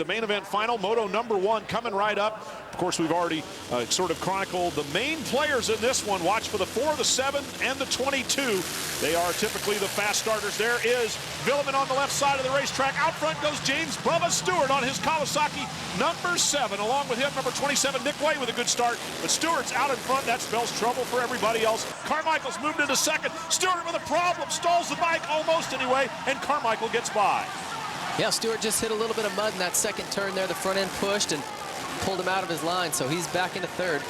The main event final, Moto #1 coming right up. Of course, we've already sort of chronicled the main players in this one. Watch for the 4, the 7, and the 22. They are typically the fast starters. There is Villeman on the left side of the racetrack. Out front goes James Bubba Stewart on his Kawasaki #7. Along with him, number 27, Nick Way with a good start. But Stewart's out in front. That spells trouble for everybody else. Carmichael's moved into second. Stewart with a problem. Stalls the bike almost anyway. And Carmichael gets by. Yeah, Stewart just hit a little bit of mud in that second turn there. The front end pushed and pulled him out of his line, so he's back into third.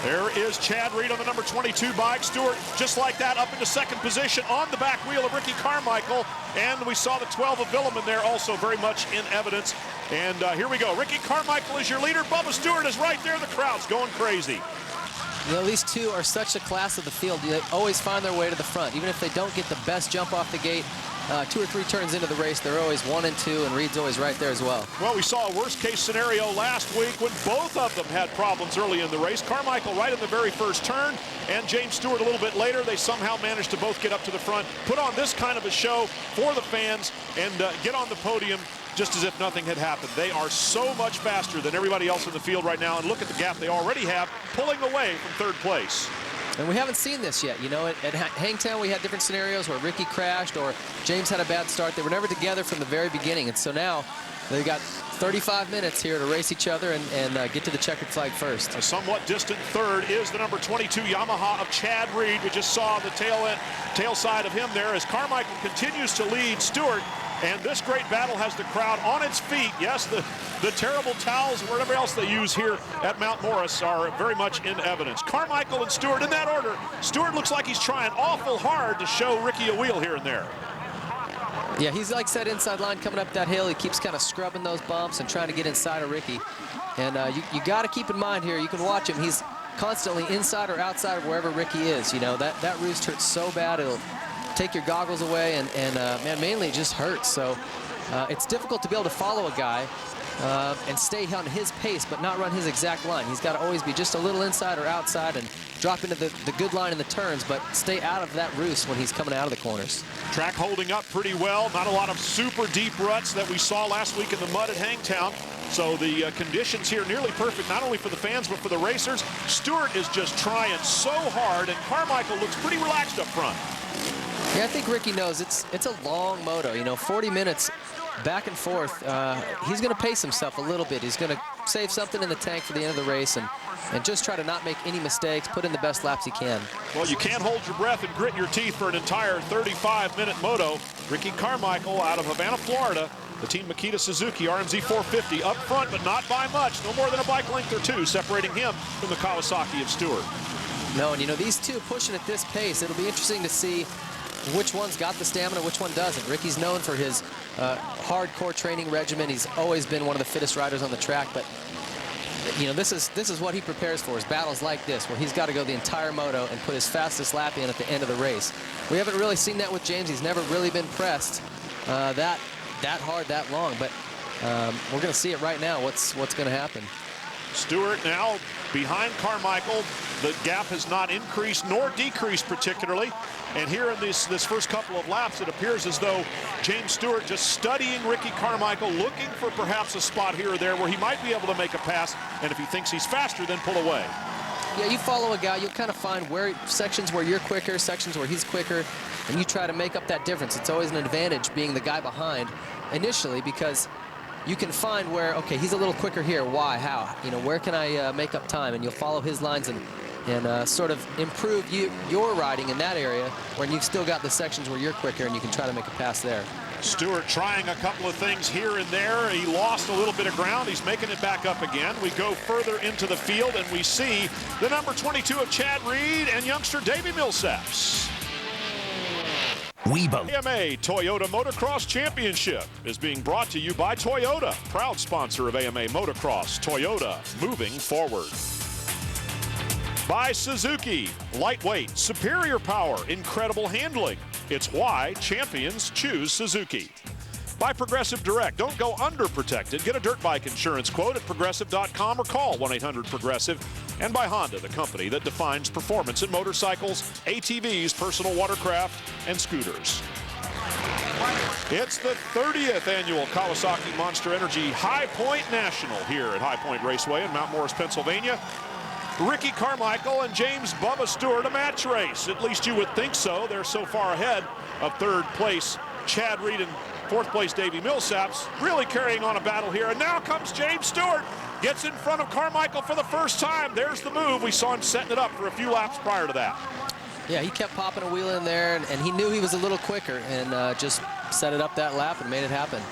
There is Chad Reed on the number 22 bike. Stewart, just like that, up into second position on the back wheel of Ricky Carmichael. And we saw the 12 of Villeman there also very much in evidence. And here we go. Ricky Carmichael is your leader. Bubba Stewart is right there. The crowd's going crazy. You know, these two are such a class of the field. They always find their way to the front. Even if they don't get the best jump off the gate, 2 or 3 turns into the race, they're always 1 and 2, and Reed's always right there as well. Well, we saw a worst-case scenario last week when both of them had problems early in the race. Carmichael right in the very first turn, and James Stewart a little bit later. They somehow managed to both get up to the front, put on this kind of a show for the fans, and get on the podium just as if nothing had happened. They are so much faster than everybody else in the field right now, and look at the gap they already have, pulling away from third place. And we haven't seen this yet. You know, at Hangtown, we had different scenarios where Ricky crashed or James had a bad start. They were never together from the very beginning. And so now they've got 35 minutes here to race each other and get to the checkered flag first. A somewhat distant third is the number 22 Yamaha of Chad Reed. We just saw the tail side of him there as Carmichael continues to lead Stewart. And this great battle has the crowd on its feet. Yes, the terrible towels and whatever else they use here at Mount Morris are very much in evidence. Carmichael and Stewart in that order. Stewart looks like he's trying awful hard to show Ricky a wheel here and there. Yeah, he's like that inside line coming up that hill. He keeps kind of scrubbing those bumps and trying to get inside of Ricky. And you got to keep in mind here, you can watch him. He's constantly inside or outside of wherever Ricky is. You know, that roost hurts so bad, it'll take your goggles away, and man, mainly it just hurts. So it's difficult to be able to follow a guy and stay on his pace but not run his exact line. He's got to always be just a little inside or outside and drop into the good line in the turns, but stay out of that roost when he's coming out of the corners. Track holding up pretty well. Not a lot of super deep ruts that we saw last week in the mud at Hangtown. So the conditions here nearly perfect, not only for the fans, but for the racers. Stewart is just trying so hard, and Carmichael looks pretty relaxed up front. Yeah, I think Ricky knows it's a long moto. You know, 40 minutes back and forth. He's going to pace himself a little bit. He's going to save something in the tank for the end of the race and just try to not make any mistakes, put in the best laps he can. Well, you can't hold your breath and grit your teeth for an entire 35-minute moto. Ricky Carmichael out of Havana, Florida. The Team Makita Suzuki RMZ 450 up front, but not by much. No more than a bike length or 2 separating him from the Kawasaki of Stewart. No, and you know, these two pushing at this pace, it'll be interesting to see which one's got the stamina, which one doesn't. Ricky's known for his hardcore training regimen. He's always been one of the fittest riders on the track, but you know, this is what he prepares for, is battles like this, where he's got to go the entire moto and put his fastest lap in at the end of the race. We haven't really seen that with James. He's never really been pressed that hard, that long, but we're going to see it right now, what's going to happen. Stewart now behind Carmichael. The gap has not increased nor decreased particularly. And here in this first couple of laps, it appears as though James Stewart just studying Ricky Carmichael, looking for perhaps a spot here or there where he might be able to make a pass. And if he thinks he's faster, then pull away. Yeah, you follow a guy, you'll kind of find sections where you're quicker, sections where he's quicker, and you try to make up that difference. It's always an advantage being the guy behind initially, because you can find where, okay, he's a little quicker here. Why? How? You know, where can I make up time? And you'll follow his lines and sort of improve your riding in that area when you've still got the sections where you're quicker and you can try to make a pass there. Stewart trying a couple of things here and there. He lost a little bit of ground. He's making it back up again. We go further into the field and we see the number 22 of Chad Reed and youngster Davey Millsaps. AMA Toyota Motocross Championship is being brought to you by Toyota, proud sponsor of AMA Motocross. Toyota, moving forward. By Suzuki, lightweight, superior power, incredible handling. It's why champions choose Suzuki. By Progressive Direct, don't go underprotected. Get a dirt bike insurance quote at progressive.com or call 1-800-PROGRESSIVE. And by Honda, the company that defines performance in motorcycles, ATVs, personal watercraft, and scooters. It's the 30th annual Kawasaki Monster Energy High Point National here at High Point Raceway in Mount Morris, Pennsylvania. Ricky Carmichael and James Bubba Stewart, a match race. At least you would think so. They're so far ahead of third place Chad Reed and fourth place Davey Millsaps, really carrying on a battle here. And now comes James Stewart, gets in front of Carmichael for the first time. There's the move. We saw him setting it up for a few laps prior to that. Yeah, he kept popping a wheel in there, and he knew he was a little quicker, and just set it up that lap and made it happen.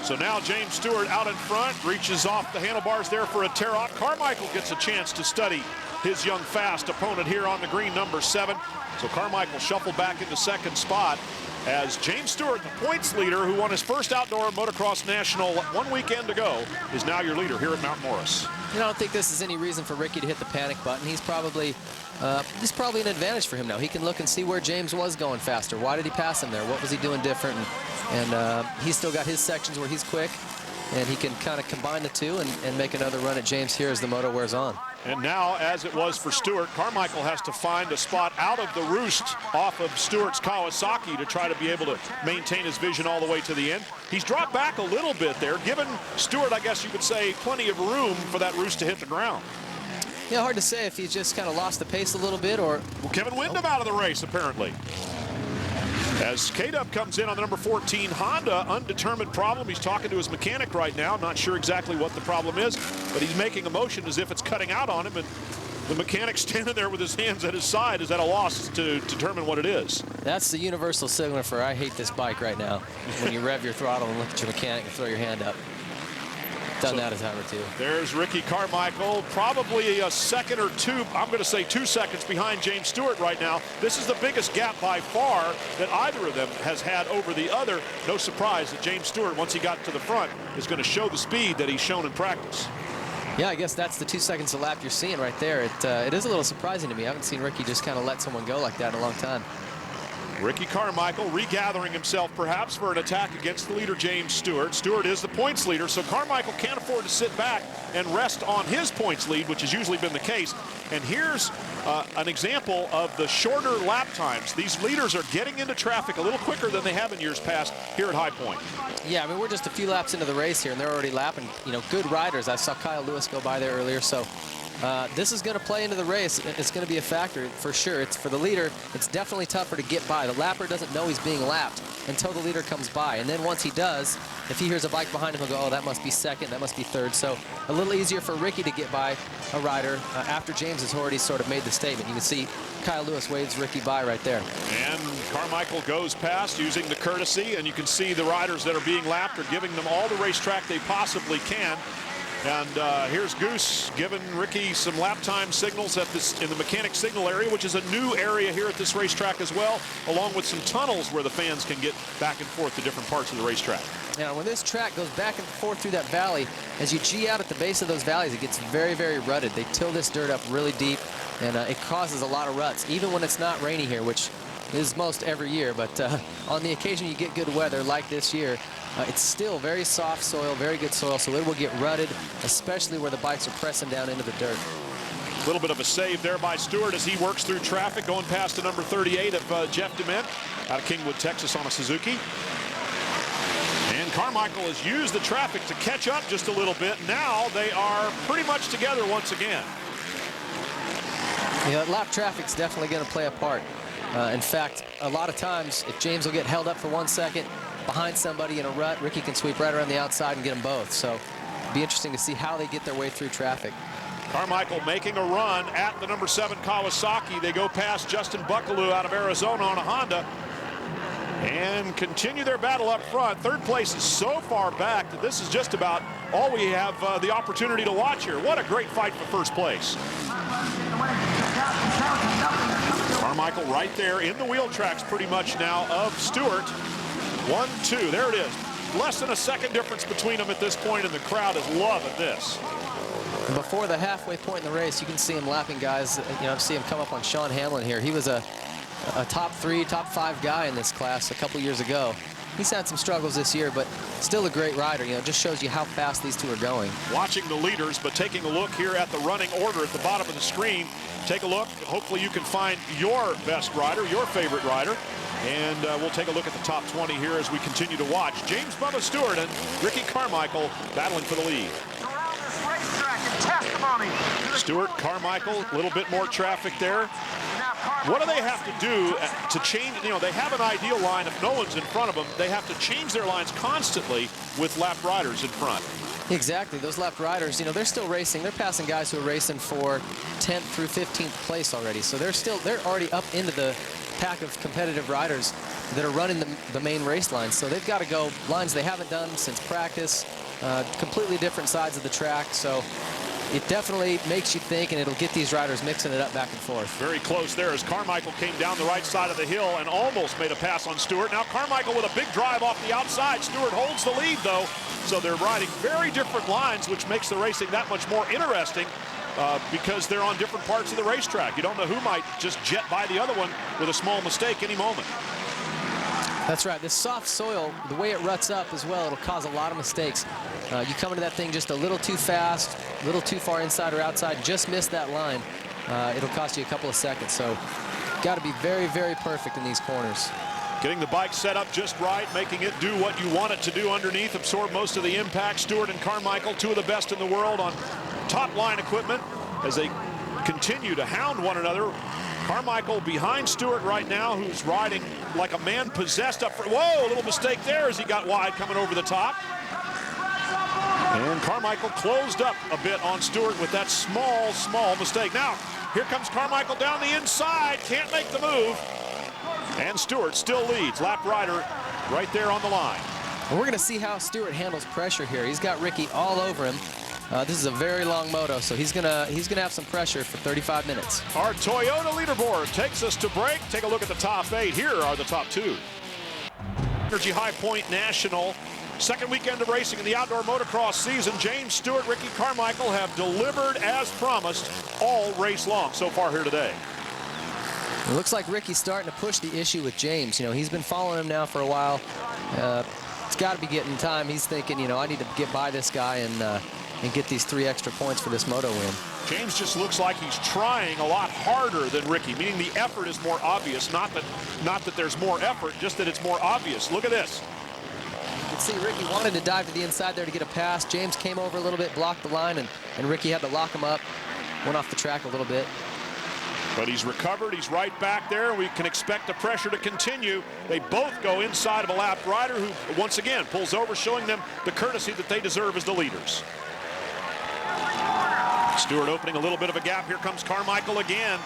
So now James Stewart out in front, reaches off the handlebars there for a tear-off. Carmichael gets a chance to study his young fast opponent here on the green, number 7. So Carmichael shuffled back into second spot as James Stewart, the points leader, who won his first outdoor motocross national 1 weekend ago, is now your leader here at Mount Morris. I don't think this is any reason for Ricky to hit the panic button. He's probably an advantage for him now. He can look and see where James was going faster. Why did he pass him there? What was he doing different? And he's still got his sections where he's quick, and he can kind of combine the two and make another run at James here as the moto wears on. And now, as it was for Stewart, Carmichael has to find a spot out of the roost off of Stewart's Kawasaki to try to be able to maintain his vision all the way to the end. He's dropped back a little bit there, giving Stewart, I guess you could say, plenty of room for that roost to hit the ground. Yeah, hard to say if he's just kind of lost the pace a little bit or... Well, Kevin Windham out of the race, apparently. As K-Dub comes in on the number 14 Honda, undetermined problem. He's talking to his mechanic right now. Not sure exactly what the problem is, but he's making a motion as if it's cutting out on him, and the mechanic's standing there with his hands at his side is at a loss to determine what it is. That's the universal signal for I hate this bike right now. When you rev your throttle and look at your mechanic and throw your hand up. Done that a time or two. There's Ricky Carmichael, probably a second or two, I'm going to say 2 seconds behind James Stewart right now. This is the biggest gap by far that either of them has had over the other. No surprise that James Stewart, once he got to the front, is going to show the speed that he's shown in practice. Yeah, I guess that's the 2 seconds a lap you're seeing right there. It is a little surprising to me. I haven't seen Ricky just kind of let someone go like that in a long time. Ricky Carmichael regathering himself perhaps for an attack against the leader James Stewart. Stewart is the points leader, so Carmichael can't afford to sit back and rest on his points lead, which has usually been the case. And here's an example of the shorter lap times. These leaders are getting into traffic a little quicker than they have in years past here at High Point. Yeah, I mean, we're just a few laps into the race here, and they're already lapping, you know, good riders. I saw Kyle Lewis go by there earlier, so this is going to play into the race. It's going to be a factor for sure. It's for the leader. It's definitely tougher to get by. The lapper doesn't know he's being lapped until the leader comes by. And then once he does, if he hears a bike behind him, he'll go, oh, that must be second, that must be third. So a little easier for Ricky to get by a rider after James has already sort of made the statement. You can see Kyle Lewis waves Ricky by right there. And Carmichael goes past using the courtesy, and you can see the riders that are being lapped are giving them all the racetrack they possibly can. And here's Goose giving Ricky some lap time signals in the mechanic signal area, which is a new area here at this racetrack as well, along with some tunnels where the fans can get back and forth to different parts of the racetrack. Now, when this track goes back and forth through that valley, as you G out at the base of those valleys, it gets very, very rutted. They till this dirt up really deep, and it causes a lot of ruts, even when it's not rainy here, which is most every year. But on the occasion you get good weather like this year, it's still very soft soil, very good soil, so it will get rutted, especially where the bikes are pressing down into the dirt. A little bit of a save there by Stewart as he works through traffic, going past the number 38 of Jeff DeMint out of Kingwood, Texas on a Suzuki. And Carmichael has used the traffic to catch up just a little bit. Now they are pretty much together once again. Yeah, lap traffic's definitely going to play a part. In fact, a lot of times, if James will get held up for 1 second behind somebody in a rut, Ricky can sweep right around the outside and get them both. So it'll be interesting to see how they get their way through traffic. Carmichael making a run at the number 7 Kawasaki. They go past Justin Buckaloo out of Arizona on a Honda and continue their battle up front. Third place is so far back that this is just about all we have the opportunity to watch here. What a great fight for first place. Carmichael right there in the wheel tracks pretty much now of Stewart. 1, 2, there it is. Less than a second difference between them at this point, and the crowd is loving this. Before the halfway point in the race, you can see him lapping guys. You know, see him come up on Sean Hamlin here. He was a top 3, top 5 guy in this class a couple years ago. He's had some struggles this year, but still a great rider. You know, just shows you how fast these two are going. Watching the leaders, but taking a look here at the running order at the bottom of the screen. Take a look. Hopefully you can find your best rider, your favorite rider. And we'll take a look at the top 20 here as we continue to watch. James Bubba Stewart and Ricky Carmichael battling for the lead. Stewart, Carmichael, a little bit more traffic there. What do they have to do to change? You know, they have an ideal line. If no one's in front of them, they have to change their lines constantly with lap riders in front. Exactly. Those lap riders, you know, they're still racing. They're passing guys who are racing for 10th through 15th place already. So they're already up into the pack of competitive riders that are running the main race lines. So they've got to go lines they haven't done since practice, completely different sides of the track. So it definitely makes you think, and it'll get these riders mixing it up back and forth. Very close there as Carmichael came down the right side of the hill and almost made a pass on Stewart. Now Carmichael with a big drive off the outside. Stewart holds the lead, though. So they're riding very different lines, which makes the racing that much more interesting because they're on different parts of the racetrack. You don't know who might just jet by the other one with a small mistake any moment. That's right. This soft soil, the way it ruts up as well, it'll cause a lot of mistakes. You come into that thing just a little too fast, a little too far inside or outside, just miss that line. It'll cost you a couple of seconds. So got to be very, very perfect in these corners. Getting the bike set up just right, making it do what you want it to do underneath, absorb most of the impact. Stewart and Carmichael, two of the best in the world on top line equipment as they continue to hound one another. Carmichael behind Stewart right now, who's riding like a man possessed up for, whoa, a little mistake there as he got wide coming over the top. And Carmichael closed up a bit on Stewart with that small mistake. Now, here comes Carmichael down the inside, can't make the move. And Stewart still leads, lap rider right there on the line. Well, we're gonna see how Stewart handles pressure here. He's got Ricky all over him. This is a very long moto, so he's gonna have some pressure for 35 minutes. Our Toyota leaderboard takes us to break. Take a look at the top 8. Here are the top 2. Energy High Point National, second weekend of racing in the outdoor motocross season. James Stewart, Ricky Carmichael have delivered as promised all race long so far here today. It looks like Ricky's starting to push the issue with James. You know, he's been following him now for a while. It's got to be getting time. He's thinking, you know, I need to get by this guy and get these 3 extra points for this moto win. James just looks like he's trying a lot harder than Ricky, meaning the effort is more obvious. Not that there's more effort, just that it's more obvious. Look at this. You can see Ricky wanted to dive to the inside there to get a pass. James came over a little bit, blocked the line, and Ricky had to lock him up. Went off the track a little bit. But he's recovered. He's right back there. We can expect the pressure to continue. They both go inside of a lap rider who, once again, pulls over, showing them the courtesy that they deserve as the leaders. Stewart opening a little bit of a gap. Here comes Carmichael again.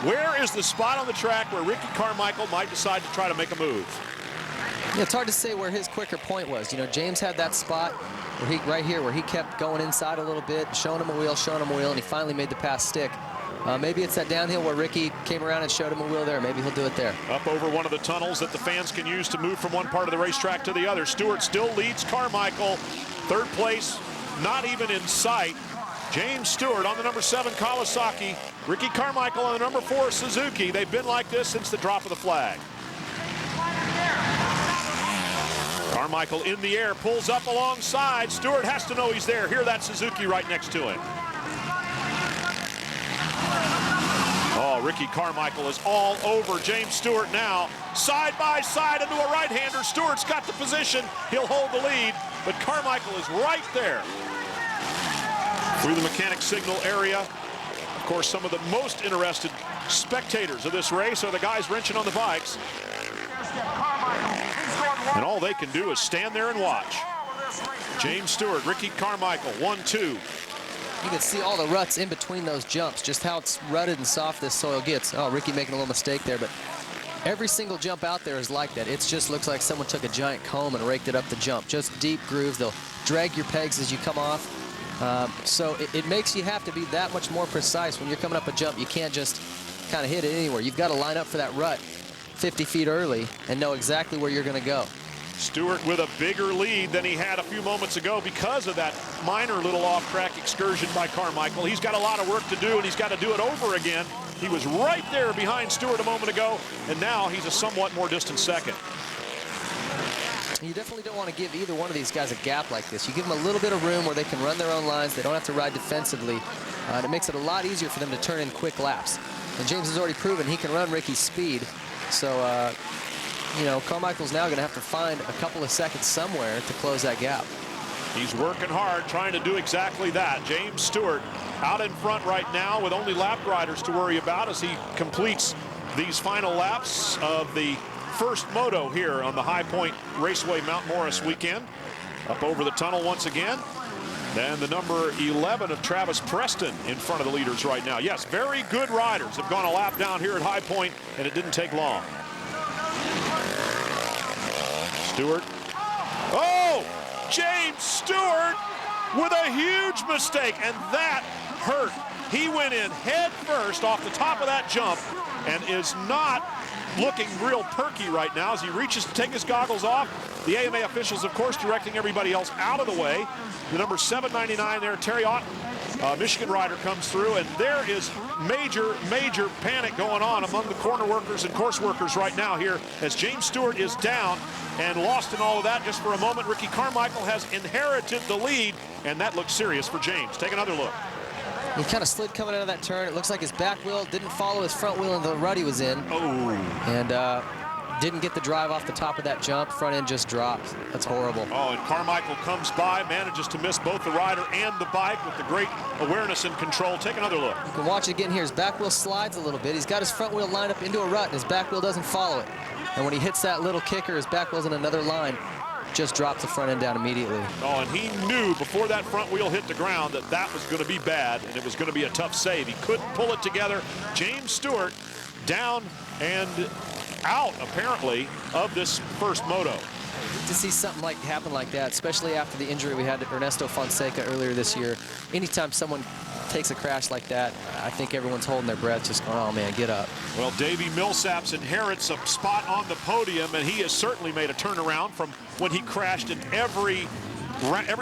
Where is the spot on the track where Ricky Carmichael might decide to try to make a move? Yeah, it's hard to say where his quicker point was. You know, James had that spot where right here where he kept going inside a little bit, showing him a wheel, and he finally made the pass stick. Maybe it's that downhill where Ricky came around and showed him a wheel there. Maybe he'll do it there. Up over one of the tunnels that the fans can use to move from one part of the racetrack to the other. Stewart still leads Carmichael. Third place, not even in sight. James Stewart on the number 7 Kawasaki. Ricky Carmichael on the number 4 Suzuki. They've been like this since the drop of the flag. Carmichael in the air, pulls up alongside. Stewart has to know he's there. Hear that Suzuki right next to him. Oh, Ricky Carmichael is all over James Stewart now. Side by side into a right-hander. Stewart's got the position. He'll hold the lead, but Carmichael is right there. Through the mechanic signal area. Of course, some of the most interested spectators of this race are the guys wrenching on the bikes. And all they can do is stand there and watch. James Stewart, Ricky Carmichael, 1-2. You can see all the ruts in between those jumps, just how it's rutted and soft this soil gets. Oh, Ricky making a little mistake there, but every single jump out there is like that. It just looks like someone took a giant comb and raked it up the jump. Just deep grooves. They'll drag your pegs as you come off. So it makes you have to be that much more precise when you're coming up a jump. You can't just kind of hit it anywhere. You've got to line up for that rut 50 feet early and know exactly where you're going to go. Stewart with a bigger lead than he had a few moments ago because of that minor little off-track excursion by Carmichael. He's got a lot of work to do, and he's got to do it over again. He was right there behind Stewart a moment ago, and now he's a somewhat more distant second. You definitely don't want to give either one of these guys a gap like this. You give them a little bit of room where they can run their own lines. They don't have to ride defensively. And it makes it a lot easier for them to turn in quick laps. And James has already proven he can run Ricky's speed. So you know, Carmichael's now going to have to find a couple of seconds somewhere to close that gap. He's working hard, trying to do exactly that. James Stewart out in front right now with only lap riders to worry about as he completes these final laps of the first moto here on the High Point Raceway Mount Morris weekend. Up over the tunnel once again. Then the number 11 of Travis Preston in front of the leaders right now. Yes, very good riders have gone a lap down here at High Point, and it didn't take long. Stewart. Oh! James Stewart with a huge mistake, and that hurt. He went in head first off the top of that jump and is not looking real perky right now as he reaches to take his goggles off. The AMA officials, of course, directing everybody else out of the way. The number 799 there, Terry Otten, Michigan rider, comes through, and there is major panic going on among the corner workers and course workers right now here as James Stewart is down and lost in all of that just for a moment. Ricky Carmichael has inherited the lead, and that looks serious for James. Take another look. He kind of slid coming out of that turn. It looks like his back wheel didn't follow his front wheel in the rut he was in. Oh. And didn't get the drive off the top of that jump. Front end just dropped. That's horrible. Oh, and Carmichael comes by, manages to miss both the rider and the bike with the great awareness and control. Take another look. You can watch it again here. His back wheel slides a little bit. He's got his front wheel lined up into a rut, and his back wheel doesn't follow it. And when he hits that little kicker, his back wheel's in another line. Just drops the front end down immediately. Oh, and he knew before that front wheel hit the ground that that was going to be bad, and it was going to be a tough save. He couldn't pull it together. James Stewart down and out, apparently, of this first moto. To see something happen like that, especially after the injury we had to Ernesto Fonseca earlier this year, anytime someone takes a crash like that, I think everyone's holding their breath, just going, oh man, get up. Well, Davey Millsaps inherits a spot on the podium, and he has certainly made a turnaround from when he crashed in every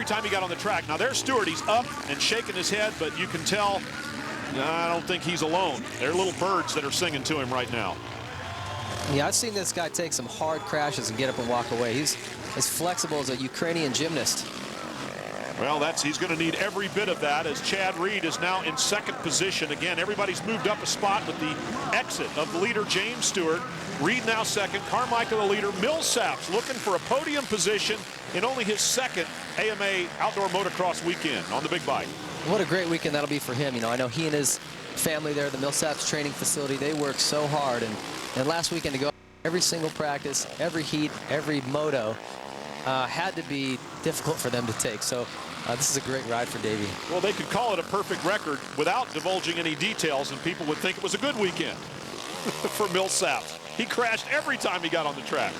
time he got on the track. Now there's Stewart. He's up and shaking his head, but you can tell, I don't think he's alone. There are little birds that are singing to him right now. Yeah, I've seen this guy take some hard crashes and get up and walk away. He's as flexible as a Ukrainian gymnast. Well, he's going to need every bit of that as Chad Reed is now in second position. Again, everybody's moved up a spot with the exit of the leader, James Stewart. Reed now second, Carmichael the leader. Millsaps looking for a podium position in only his second AMA Outdoor Motocross weekend on the big bike. What a great weekend that'll be for him. You know, I know he and his family there, the Millsaps training facility, they work so hard. And last weekend to go every single practice, every heat, every moto, had to be difficult for them to take. So this is a great ride for Davey. Well, they could call it a perfect record without divulging any details, and people would think it was a good weekend for Millsaps. He crashed every time he got on the track.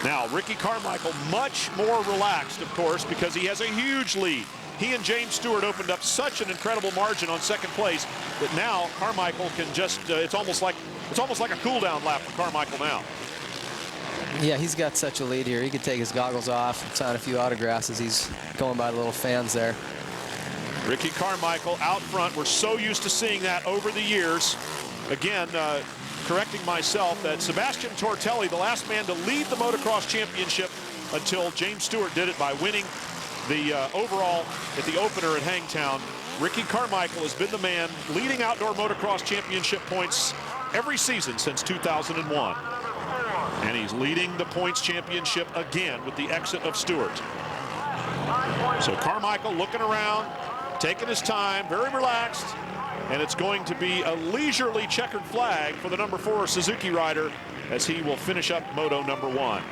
Now, Ricky Carmichael much more relaxed, of course, because he has a huge lead. He and James Stewart opened up such an incredible margin on second place that now Carmichael can just, it's almost like a cool-down lap for Carmichael now. Yeah, he's got such a lead here. He could take his goggles off and sign a few autographs as he's going by the little fans there. Ricky Carmichael out front. We're so used to seeing that over the years. Again, correcting myself, that Sebastian Tortelli, the last man to lead the motocross championship until James Stewart did it by winning the overall at the opener at Hangtown. Ricky Carmichael has been the man leading outdoor motocross championship points every season since 2001. And he's leading the points championship again with the exit of Stewart. So Carmichael looking around, taking his time, very relaxed, and it's going to be a leisurely checkered flag for the number 4 Suzuki rider as he will finish up moto number 1.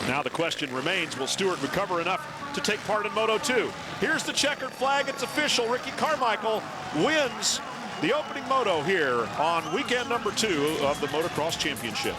Now the question remains, will Stewart recover enough to take part in Moto 2? Here's the checkered flag. It's official. Ricky Carmichael wins the opening moto here on weekend number 2 of the Motocross Championship.